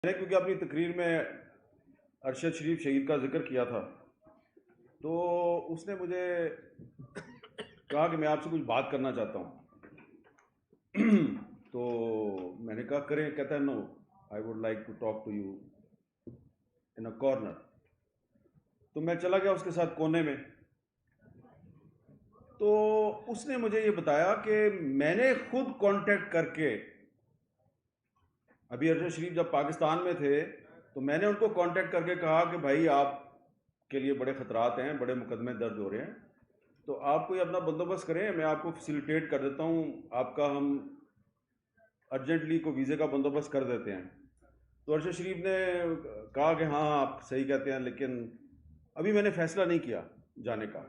मैंने क्योंकि अपनी तकरीर में अरशद शरीफ शहीद का जिक्र किया था, तो उसने मुझे कहा कि मैं आपसे कुछ बात करना चाहता हूँ। तो मैंने कहा करें। कहता है no, I would like to talk to you in a corner. तो मैं चला गया उसके साथ कोने में। तो उसने मुझे ये बताया कि मैंने खुद कांटेक्ट करके, अभी अरशद शरीफ जब पाकिस्तान में थे तो मैंने उनको कांटेक्ट करके कहा कि भाई आप के लिए बड़े ख़तरात हैं, बड़े मुकदमे दर्ज हो रहे हैं, तो आप कोई अपना बंदोबस्त करें, मैं आपको फैसिलिटेट कर देता हूँ, आपका हम अर्जेंटली को वीज़े का बंदोबस्त कर देते हैं। तो अरशद शरीफ ने कहा कि हाँ आप सही कहते हैं, लेकिन अभी मैंने फ़ैसला नहीं किया जाने का।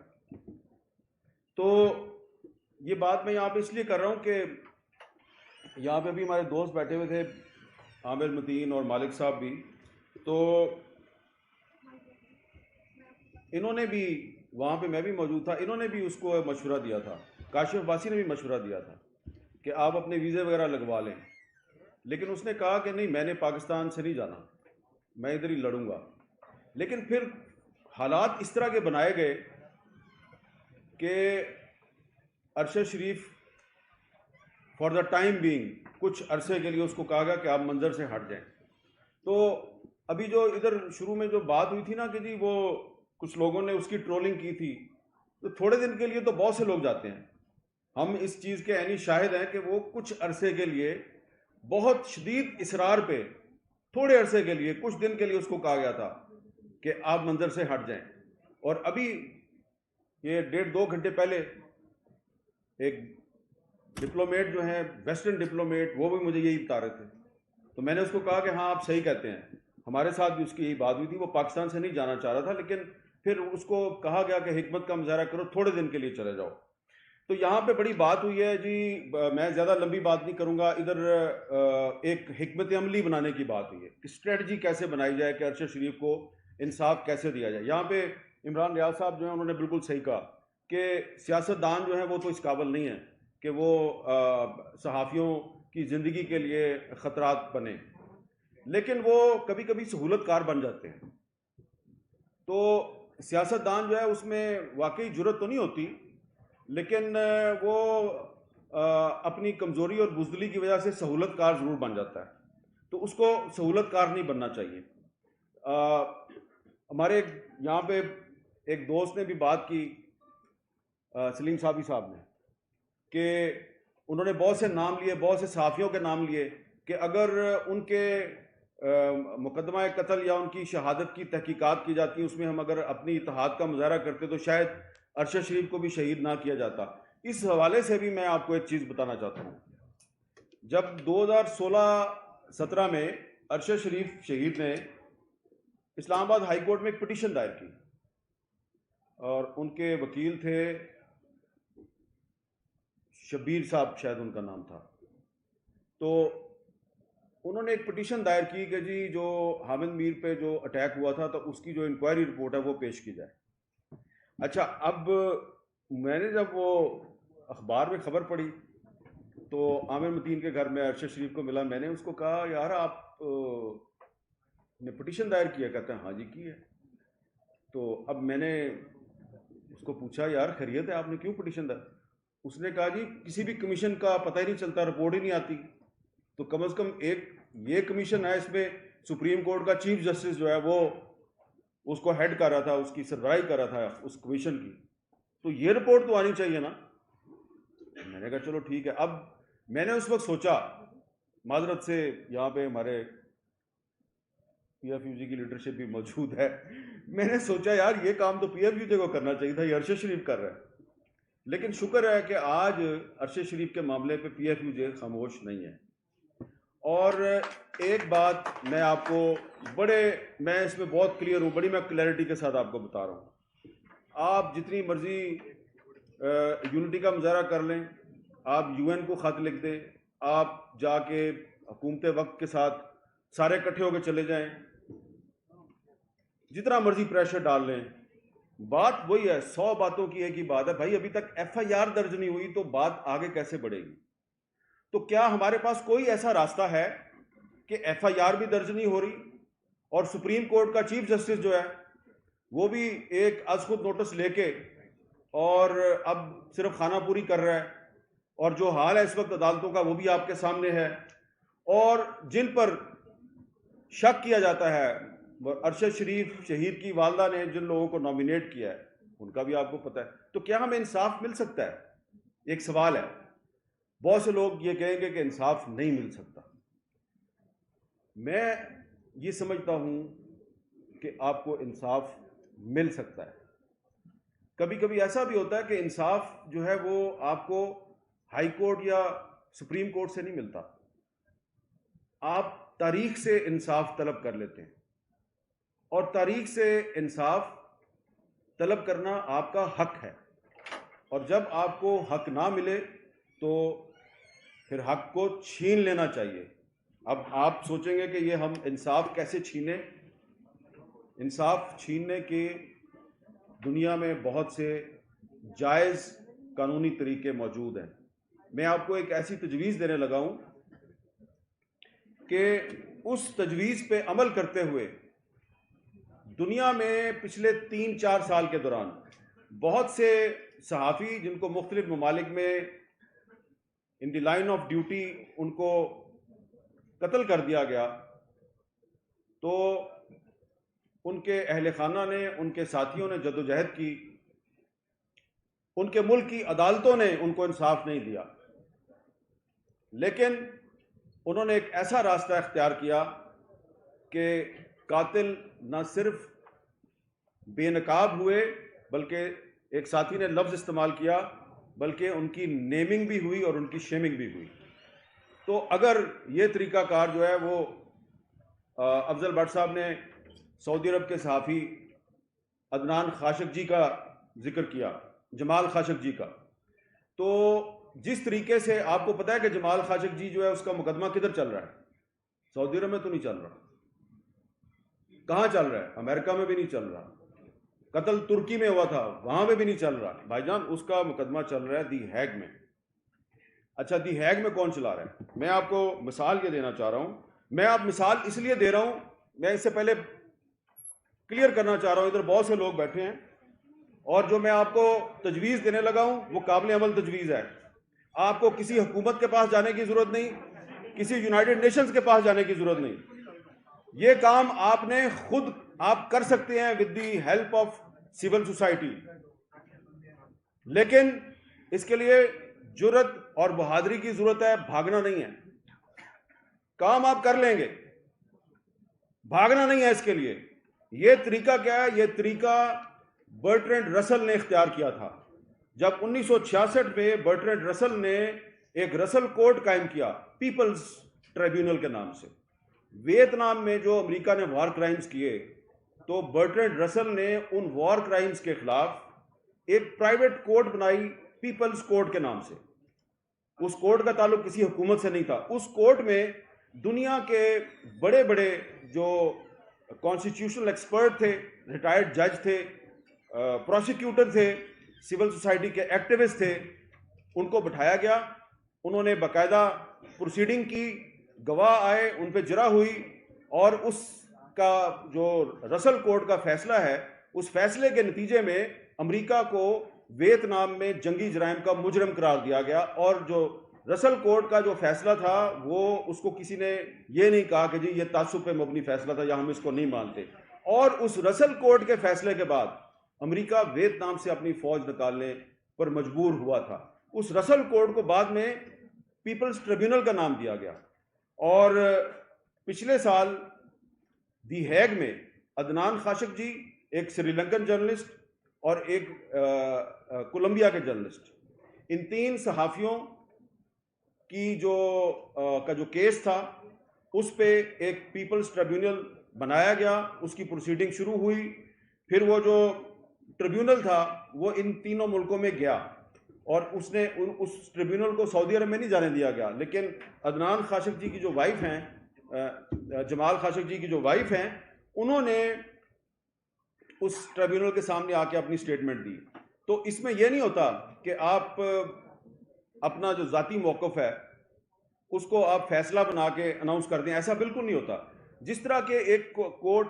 तो ये बात मैं यहाँ पे इसलिए कर रहा हूँ कि यहाँ पे भी हमारे दोस्त बैठे हुए थे, आमिर मतीन और मालिक साहब भी। तो इन्होंने भी, वहाँ पे मैं भी मौजूद था, इन्होंने भी उसको मशवरा दिया था, काशिफ अब्बासी ने भी मशवरा दिया था कि आप अपने वीज़े वगैरह लगवा लें। लेकिन उसने कहा कि नहीं, मैंने पाकिस्तान से नहीं जाना, मैं इधर ही लड़ूंगा। लेकिन फिर हालात इस तरह के बनाए गए कि अरशद शरीफ फॉर द टाइम बीइंग कुछ अरसे के लिए उसको कहा गया कि आप मंजर से हट जाएं। तो अभी जो इधर शुरू में जो बात हुई थी ना कि जी वो कुछ लोगों ने उसकी ट्रोलिंग की थी, तो थोड़े दिन के लिए तो बहुत से लोग जाते हैं। हम इस चीज़ के ऐनी शाहिद हैं कि वो कुछ अरसे के लिए बहुत शदीद इसरार पे थोड़े अरसे के लिए, कुछ दिन के लिए उसको कहा गया था कि आप मंजर से हट जाएं। और अभी ये 1.5-2 घंटे पहले एक डिप्लोमेट जो हैं, वेस्टर्न डिप्लोमेट, वो भी मुझे यही बता रहे थे। तो मैंने उसको कहा कि हाँ आप सही कहते हैं, हमारे साथ भी उसकी यही बात हुई थी, वो पाकिस्तान से नहीं जाना चाह रहा था, लेकिन फिर उसको कहा गया कि हिकमत का मुजाहरा करो, थोड़े दिन के लिए चले जाओ। तो यहाँ पे बड़ी बात हुई है जी। मैं ज़्यादा लंबी बात नहीं करूँगा। इधर एक हिकमत अमली बनाने की बात हुई है कि स्ट्रेटजी कैसे बनाई जाए कि अरशद शरीफ को इंसाफ कैसे दिया जाए। यहाँ पे इमरान रियाज साहब जो हैं उन्होंने बिल्कुल सही कहा कि सियासतदान जो हैं वो तो इस काबिल नहीं है कि वो सहाफ़ियों की ज़िंदगी के लिए ख़तरात बने, लेकिन वो कभी कभी सहूलतकार बन जाते हैं। तो सियासतदान जो है उसमें वाकई जुर्रत तो नहीं होती, लेकिन वो अपनी कमज़ोरी और बुज़दिली की वजह से सहूलतकार ज़रूर बन जाता है। तो उसको सहूलतकार नहीं बनना चाहिए। हमारे यहाँ पे एक दोस्त ने भी बात की, सलीम साबी साहब ने, कि उन्होंने बहुत से नाम लिए, बहुत से सहाफ़ियों के नाम लिए कि अगर उनके मुकदमा कत्ल या उनकी शहादत की तहकीकात की जाती, उसमें हम अगर अपनी इत्तेहाद का मुजाहरा करते तो शायद अरशद शरीफ को भी शहीद ना किया जाता। इस हवाले से भी मैं आपको एक चीज़ बताना चाहता हूँ। जब 2016-17 में अरशद शरीफ शहीद ने इस्लामाबाद हाई कोर्ट में एक पिटीशन दायर की, और उनके वकील थे शब्बीर साहब, शायद उनका नाम था। तो उन्होंने एक पिटीशन दायर की कि जी जो हामिद मीर पे जो अटैक हुआ था, तो उसकी जो इंक्वायरी रिपोर्ट है वो पेश की जाए। अच्छा, अब मैंने जब वो अखबार में ख़बर पड़ी तो आमिर मतीन के घर में अरशद शरीफ को मिला। मैंने उसको कहा यार आप ने पिटीशन दायर किया? कहते हैं हाँ जी की है। तो अब मैंने उसको पूछा यार खैरियत है, आपने क्यों पिटीशन दायर? उसने कहा जी किसी भी कमीशन का पता ही नहीं चलता, रिपोर्ट ही नहीं आती, तो कम से कम एक ये कमीशन है, इसमें सुप्रीम कोर्ट का चीफ जस्टिस जो है वो उसको हेड कर रहा था, उसकी सरबराही कर रहा था उस कमीशन की, तो ये रिपोर्ट तो आनी चाहिए ना। मैंने कहा चलो ठीक है। अब मैंने उस वक्त सोचा, माजरत से यहाँ पे हमारे पीएफयूजी की लीडरशिप भी मौजूद है, मैंने सोचा यार ये काम तो पीएफयूजी को करना चाहिए था, ये अरशद शरीफ कर रहा है। लेकिन शुक्र है कि आज अरशद शरीफ के मामले पे पीएफयूजी खामोश नहीं है। और एक बात मैं आपको मैं इसमें बहुत क्लियर हूँ, बड़ी मैं क्लैरिटी के साथ आपको बता रहा हूँ। आप जितनी मर्जी यूनिटी का मुजाहरा कर लें, आप यूएन को ख़त लिख दें, आप जाके हुकूमत वक्त के साथ सारे इकट्ठे होकर चले जाएं, जितना मर्जी प्रेशर डाल लें, बात वही है। 100 बातों की एक ही बात है भाई, अभी तक एफआईआर दर्ज नहीं हुई तो बात आगे कैसे बढ़ेगी? तो क्या हमारे पास कोई ऐसा रास्ता है कि FIR भी दर्ज नहीं हो रही और सुप्रीम कोर्ट का चीफ जस्टिस जो है वो भी एक आज खुद नोटिस लेके और अब सिर्फ खानापूरी कर रहा है, और जो हाल है इस वक्त अदालतों का वो भी आपके सामने है। और जिन पर शक किया जाता है, अरशद शरीफ शहीद की वालदा ने जिन लोगों को नॉमिनेट किया है उनका भी आपको पता है। तो क्या हमें इंसाफ मिल सकता है? एक सवाल है। बहुत से लोग ये कहेंगे कि इंसाफ नहीं मिल सकता। मैं ये समझता हूं कि आपको इंसाफ मिल सकता है। कभी कभी ऐसा भी होता है कि इंसाफ जो है वो आपको हाई कोर्ट या सुप्रीम कोर्ट से नहीं मिलता, आप तारीख से इंसाफ तलब कर लेते हैं, और तारीख से इंसाफ तलब करना आपका हक है। और जब आपको हक ना मिले तो फिर हक को छीन लेना चाहिए। अब आप सोचेंगे कि ये हम इंसाफ कैसे छीने? इंसाफ छीनने के दुनिया में बहुत से जायज़ कानूनी तरीके मौजूद हैं। मैं आपको एक ऐसी तजवीज़ देने लगा हूं कि उस तजवीज़ पे अमल करते हुए दुनिया में पिछले 3-4 साल के दौरान बहुत से सहाफ़ी जिनको मुख्तलिफ ममालिक में in the line of duty उनको कत्ल कर दिया गया, तो उनके अहले खाना ने, उनके साथियों ने जद्दोजहद की, उनके मुल्क की अदालतों ने उनको इंसाफ नहीं दिया, लेकिन उन्होंने एक ऐसा रास्ता इख्तियार किया कि कातिल न सिर्फ बेनकाब हुए, बल्कि एक साथी ने लफ्ज़ इस्तेमाल किया, बल्कि उनकी नेमिंग भी हुई और उनकी शेमिंग भी हुई। तो अगर ये तरीक़ाकार जो है वो अफजल भट्ट साहब ने सऊदी अरब के सहाफ़ी अदनान खाशकजी का जिक्र किया, जमाल खाशकजी का, तो जिस तरीके से आपको पता है कि जमाल खाशकजी जो है उसका मुकदमा किधर चल रहा है? सऊदी अरब में तो नहीं चल रहा। कहाँ चल रहा है? अमेरिका में भी नहीं चल रहा। कत्ल तुर्की में हुआ था, वहां में भी नहीं चल रहा भाईजान, उसका मुकदमा चल रहा है दी हैग में। अच्छा, दी हैग में कौन चला रहा है? मैं आपको मिसाल ये देना चाह रहा हूं। मैं आप मिसाल इसलिए दे रहा हूं, मैं इससे पहले क्लियर करना चाह रहा हूं, इधर बहुत से लोग बैठे हैं और जो मैं आपको तजवीज़ देने लगा हूं वो काबिल अमल तजवीज़ है। आपको किसी हुकूमत के पास जाने की जरूरत नहीं, किसी यूनाइटेड नेशंस के पास जाने की जरूरत नहीं। ये काम आपने खुद आप कर सकते हैं with the help of civil society, लेकिन इसके लिए जुर्रत और बहादुरी की जरूरत है, भागना नहीं है। काम आप कर लेंगे, भागना नहीं है इसके लिए। यह तरीका क्या है? यह तरीका बर्ट्रैंड रसल ने इख्तियार किया था। जब 1966 में बर्ट्रैंड रसल ने एक रसल कोर्ट कायम किया पीपल्स ट्रिब्यूनल के नाम से, वियतनाम में जो अमेरिका ने वॉर क्राइम्स किए, तो बर्ट्रैंड रसल ने उन वॉर क्राइम्स के खिलाफ एक प्राइवेट कोर्ट बनाई पीपल्स कोर्ट के नाम से। उस कोर्ट का ताल्लुक किसी हुकूमत से नहीं था। उस कोर्ट में दुनिया के बड़े बड़े जो कॉन्स्टिट्यूशनल एक्सपर्ट थे, रिटायर्ड जज थे, प्रोसिक्यूटर थे, सिविल सोसाइटी के एक्टिविस्ट थे, उनको बिठाया गया। उन्होंने बाकायदा प्रोसीडिंग की, गवाह आए, उन पे जरा हुई, और उसका जो रसल कोर्ट का फैसला है, उस फैसले के नतीजे में अमेरिका को वियतनाम में जंगी जराइम का मुजरम करार दिया गया। और जो रसल कोर्ट का जो फैसला था वो उसको किसी ने ये नहीं कहा कि जी ये तासुब पे मबनी फैसला था या हम इसको नहीं मानते। और उस रसल कोर्ट के फैसले के बाद अमेरिका वियतनाम से अपनी फौज निकालने पर मजबूर हुआ था। उस रसल कोर्ट को बाद में पीपल्स ट्रिब्यूनल का नाम दिया गया। और पिछले साल दी हैग में अदनान खाशकजी, एक श्रीलंकन जर्नलिस्ट और एक कोलंबिया के जर्नलिस्ट, इन 3 सहाफ़ियों की जो केस था उस पे एक पीपल्स ट्रिब्यूनल बनाया गया, उसकी प्रोसीडिंग शुरू हुई। फिर वो जो ट्रिब्यूनल था वो इन तीनों मुल्कों में गया और उसने उस ट्रिब्यूनल को सऊदी अरब में नहीं जाने दिया गया, लेकिन अदनान खाशकजी की जो वाइफ हैं, जमाल खाशकजी की जो वाइफ हैं, उन्होंने उस ट्रिब्यूनल के सामने आके अपनी स्टेटमेंट दी। तो इसमें यह नहीं होता कि आप अपना जो ज़ाती मौक़िफ़ है उसको आप फैसला बना के अनाउंस कर दें, ऐसा बिल्कुल नहीं होता। जिस तरह के एक कोर्ट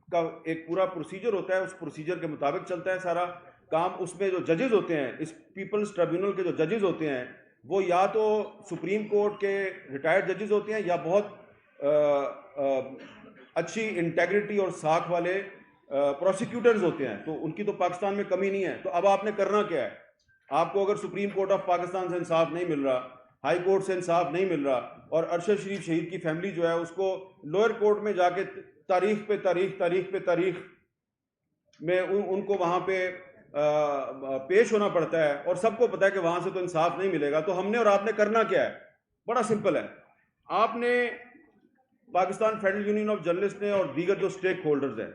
का एक पूरा प्रोसीजर होता है, उस प्रोसीजर के मुताबिक चलता है सारा काम। उसमें जो जजेस होते हैं, इस पीपल्स ट्रिब्यूनल के जो जजेस होते हैं, वो या तो सुप्रीम कोर्ट के रिटायर्ड जजेस होते हैं या बहुत अच्छी इंटेग्रिटी और साख वाले प्रोसिक्यूटर्स होते हैं। तो उनकी तो पाकिस्तान में कमी नहीं है। तो अब आपने करना क्या है? आपको अगर सुप्रीम कोर्ट ऑफ पाकिस्तान से इंसाफ नहीं मिल रहा, हाई कोर्ट से इंसाफ नहीं मिल रहा, और अरशद शरीफ शहीद की फैमिली जो है उसको लोअर कोर्ट में जाके तारीख पे तारीख में उनको वहाँ पे पेश होना पड़ता है, और सबको पता है कि वहाँ से तो इंसाफ नहीं मिलेगा। तो हमने और आपने करना क्या है? बड़ा सिंपल है। आपने Pakistan federal union of journalist ने और दीगर जो स्टेक होल्डर्स हैं,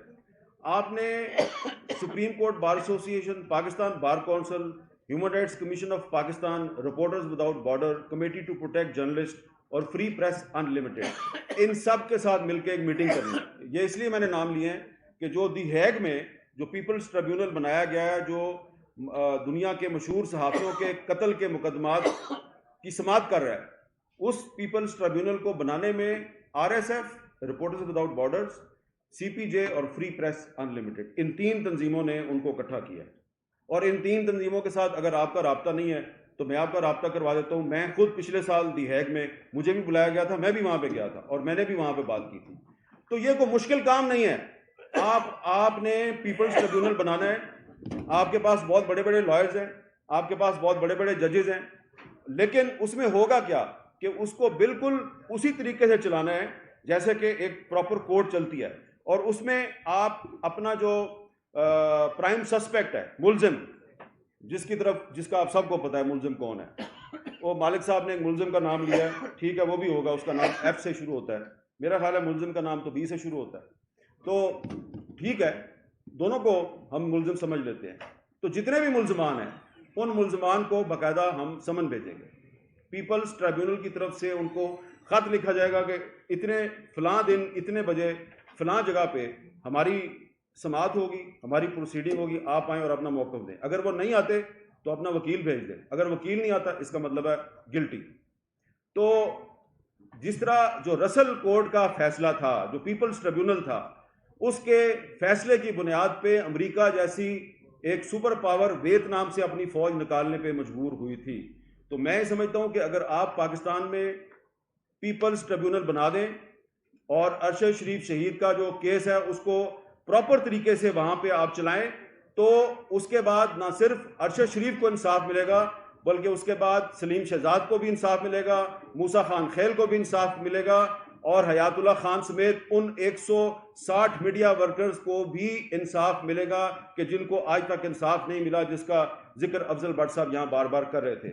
आपने supreme court bar association, Pakistan bar council, human rights commission of Pakistan, reporters without border, committee to protect journalist और फ्री प्रेस अनलिमिटेड, इन सब के साथ मिलकर एक मीटिंग करनी है। ये इसलिए मैंने नाम लिए हैं कि जो दी हैग में जो पीपल्स ट्रिब्यूनल बनाया गया है, जो दुनिया के मशहूर सहाफ़ियों के कत्ल के मुकदमात की समाअत कर रहा है, उस पीपल्स ट्रिब्यूनल को बनाने में RSF, reporters without borders, CPJ और फ्री प्रेस अनलिमिटेड, इन 3 तंजीमों ने उनको इकट्ठा किया। और इन 3 तंजीमों के साथ अगर आपका राब्ता नहीं है तो मैं आपका राब्ता करवा देता हूँ। मैं खुद पिछले साल दी हैग में मुझे भी बुलाया गया था, मैं भी वहाँ पे गया था और मैंने भी वहाँ पे बात की थी। तो ये कोई मुश्किल काम नहीं है। आपने पीपल्स ट्रिब्यूनल बनाना है, आपके पास बहुत बड़े बड़े लॉयर्स हैं, आपके पास बहुत बड़े बड़े जजेस हैं, लेकिन उसमें होगा क्या कि उसको बिल्कुल उसी तरीके से चलाना है जैसे कि एक प्रॉपर कोर्ट चलती है। और उसमें आप अपना जो प्राइम सस्पेक्ट है, मुलजिम, जिसका आप सबको पता है मुलजिम कौन है, वो मालिक साहब ने एक मुलजिम का नाम लिया है, ठीक है, वो भी होगा, उसका नाम F से शुरू होता है। मेरा ख्याल है मुलजिम का नाम तो B से शुरू होता है। तो ठीक है, दोनों को हम मुलजिम समझ लेते हैं। तो जितने भी मुलजमान हैं, उन मुलजमान को बाकायदा हम समन भेजेंगे। पीपल्स ट्रिब्यूनल की तरफ से उनको खत लिखा जाएगा कि इतने फलां दिन इतने बजे फलां जगह पे हमारी समाअत होगी, हमारी प्रोसीडिंग होगी, आप आएँ और अपना मौक़िफ़ दें। अगर वो नहीं आते तो अपना वकील भेज दें। अगर वकील नहीं आता, इसका मतलब है गिल्टी। तो जिस तरह जो रसल कोर्ट का फैसला था, जो पीपल्स ट्रिब्यूनल था, उसके फैसले की बुनियाद पे अमेरिका जैसी एक सुपर पावर वियतनाम से अपनी फौज निकालने पे मजबूर हुई थी। तो मैं समझता हूं कि अगर आप पाकिस्तान में पीपल्स ट्रिब्यूनल बना दें और अरशद शरीफ शहीद का जो केस है उसको प्रॉपर तरीके से वहां पे आप चलाएं, तो उसके बाद ना सिर्फ अरशद शरीफ को इंसाफ मिलेगा, बल्कि उसके बाद सलीम शहजाद को भी इंसाफ मिलेगा, मूसा खान खैल को भी इंसाफ मिलेगा, और हयातुल्लाह खान समेत उन 160 मीडिया वर्कर्स को भी इंसाफ मिलेगा कि जिनको आज तक इंसाफ नहीं मिला, जिसका जिक्र अफजल भट्ट साहब यहाँ बार बार कर रहे थे।